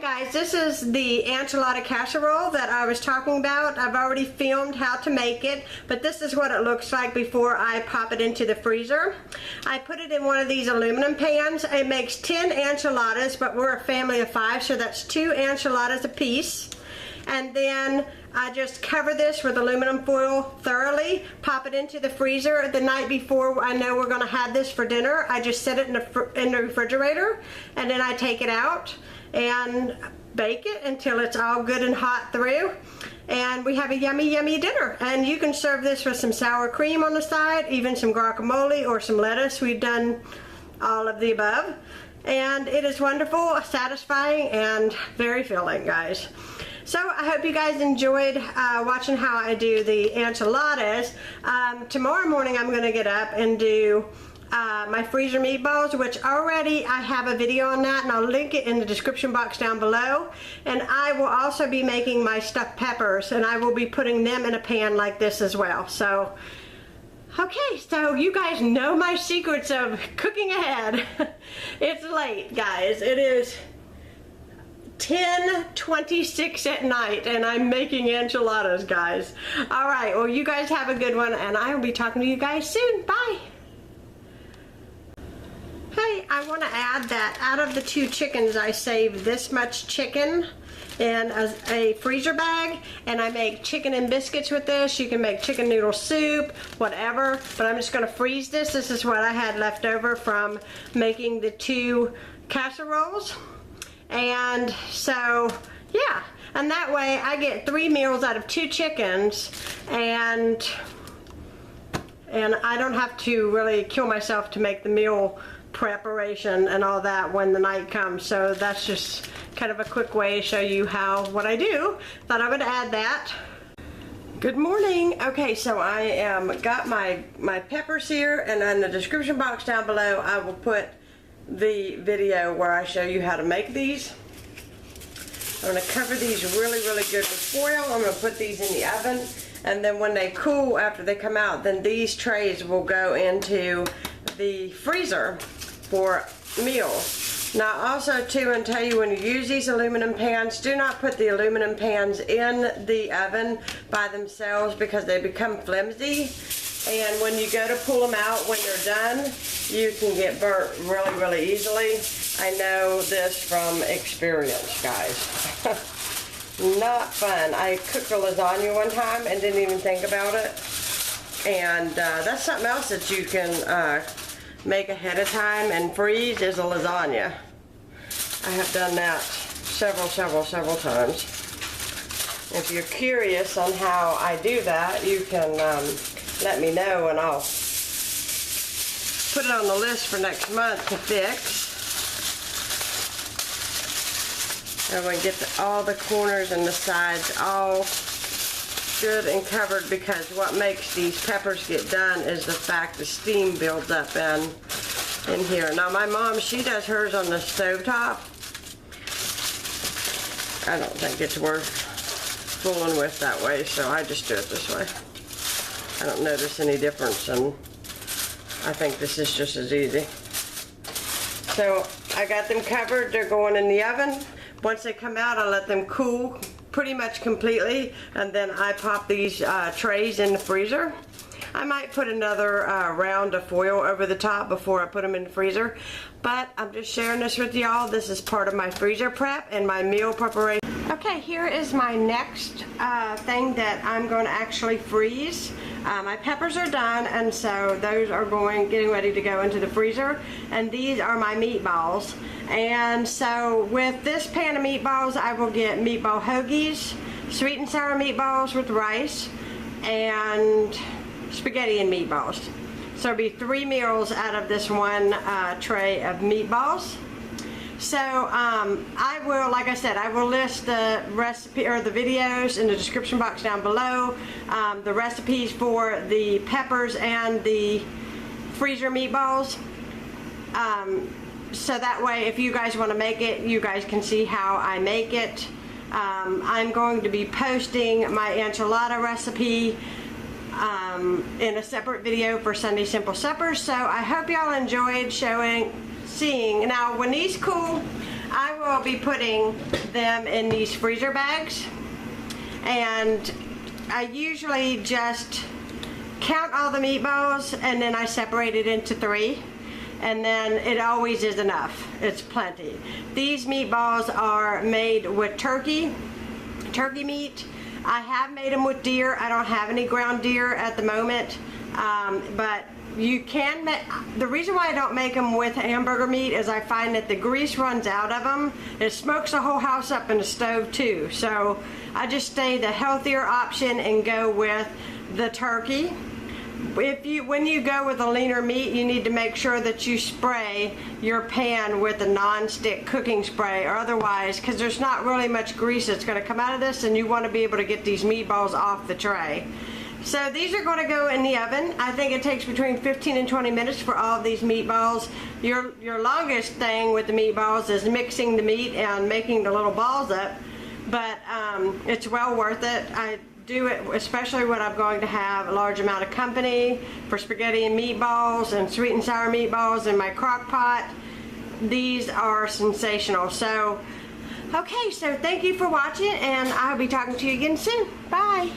Guys, this is the enchilada casserole that I was talking about. I've already filmed how to make it, but this is what it looks like before I pop it into the freezer. I put it in one of these aluminum pans. It makes 10 enchiladas, but we're a family of 5, so that's 2 enchiladas a piece. And then I just cover this with aluminum foil thoroughly, pop it into the freezer. The night before I know we're going to have this for dinner, I just set it in the refrigerator, and then I take it out and bake it until it's all good and hot through, and we have a yummy dinner. And you can serve this with some sour cream on the side, even some guacamole or some lettuce. We've done all of the above, and it is wonderful, satisfying, and very filling, guys. So I hope you guys enjoyed watching how I do the enchiladas. Tomorrow morning I'm going to get up and do my freezer meatballs, which already I have a video on that, and I'll link it in the description box down below. And I will also be making my stuffed peppers, and I will be putting them in a pan like this as well. So okay, so you guys know my secrets of cooking ahead. It's late, guys. It is 10:26 at night, and I'm making enchiladas, guys. All right, well, you guys have a good one, and I will be talking to you guys soon. Bye. Hey, I want to add that out of the 2 chickens, I saved this much chicken in a freezer bag, and I make chicken and biscuits with this. You can make chicken noodle soup, whatever, but I'm just going to freeze this. This is what I had left over from making the 2 casseroles. And so, yeah, and that way I get 3 meals out of 2 chickens, and I don't have to really kill myself to make the meal preparation and all that when the night comes. So that's just kind of a quick way to show you what I do. Thought I would add that. Good morning. Okay, so I got my peppers here, and in the description box down below I will put the video where I show you how to make these. I'm going to cover these really good with foil. I'm going to put these in the oven, and then when they cool after they come out, then these trays will go into the freezer for meals. Now also too, and tell you, when you use these aluminum pans, do not put the aluminum pans in the oven by themselves because they become flimsy, and when you go to pull them out when they're done, you can get burnt really easily. I know this from experience, guys. Not fun. I cooked a lasagna one time and didn't even think about it, and that's something else that you can make ahead of time and freeze, is a lasagna. I have done that several times. If you're curious on how I do that, you can let me know, and I'll put it on the list for next month to fix. And we get all the corners and the sides all good and covered, because what makes these peppers get done is the fact the steam builds up in here. Now my mom, she does hers on the stovetop. I don't think it's worth fooling with that way, so I just do it this way. I don't notice any difference, and I think this is just as easy. So I got them covered. They're going in the oven. Once they come out, I let them cool pretty much completely, and then I pop these trays in the freezer. I might put another round of foil over the top before I put them in the freezer, but I'm just sharing this with y'all. This is part of my freezer prep and my meal preparation. Okay, here is my next thing that I'm going to actually freeze. My peppers are done, and so those are getting ready to go into the freezer, and these are my meatballs. And so with this pan of meatballs, I will get meatball hoagies, sweet and sour meatballs with rice, and spaghetti and meatballs. So it'll be 3 meals out of this one tray of meatballs. So I will, like I said, I will list the recipe or the videos in the description box down below, the recipes for the peppers and the freezer meatballs. So that way, if you guys want to make it, you guys can see how I make it. I'm going to be posting my enchilada recipe in a separate video for Sunday Simple Suppers. So I hope y'all enjoyed seeing. Now when these cool, I will be putting them in these freezer bags, and I usually just count all the meatballs and then I separate it into 3, and then it always is enough. It's plenty. These meatballs are made with turkey meat. I have made them with deer. I don't have any ground deer at the moment, but you can make, the reason why I don't make them with hamburger meat is I find that the grease runs out of them. It smokes the whole house up in the stove too. So I just stay the healthier option and go with the turkey. When you go with a leaner meat, you need to make sure that you spray your pan with a non-stick cooking spray, or otherwise, because there's not really much grease that's going to come out of this, and you want to be able to get these meatballs off the tray. So these are going to go in the oven. I think it takes between 15 and 20 minutes for all of these meatballs. Your longest thing with the meatballs is mixing the meat and making the little balls up, but it's well worth it. I do it especially when I'm going to have a large amount of company for spaghetti and meatballs and sweet and sour meatballs in my crock pot. These are sensational. So, okay, so thank you for watching, and I'll be talking to you again soon. Bye.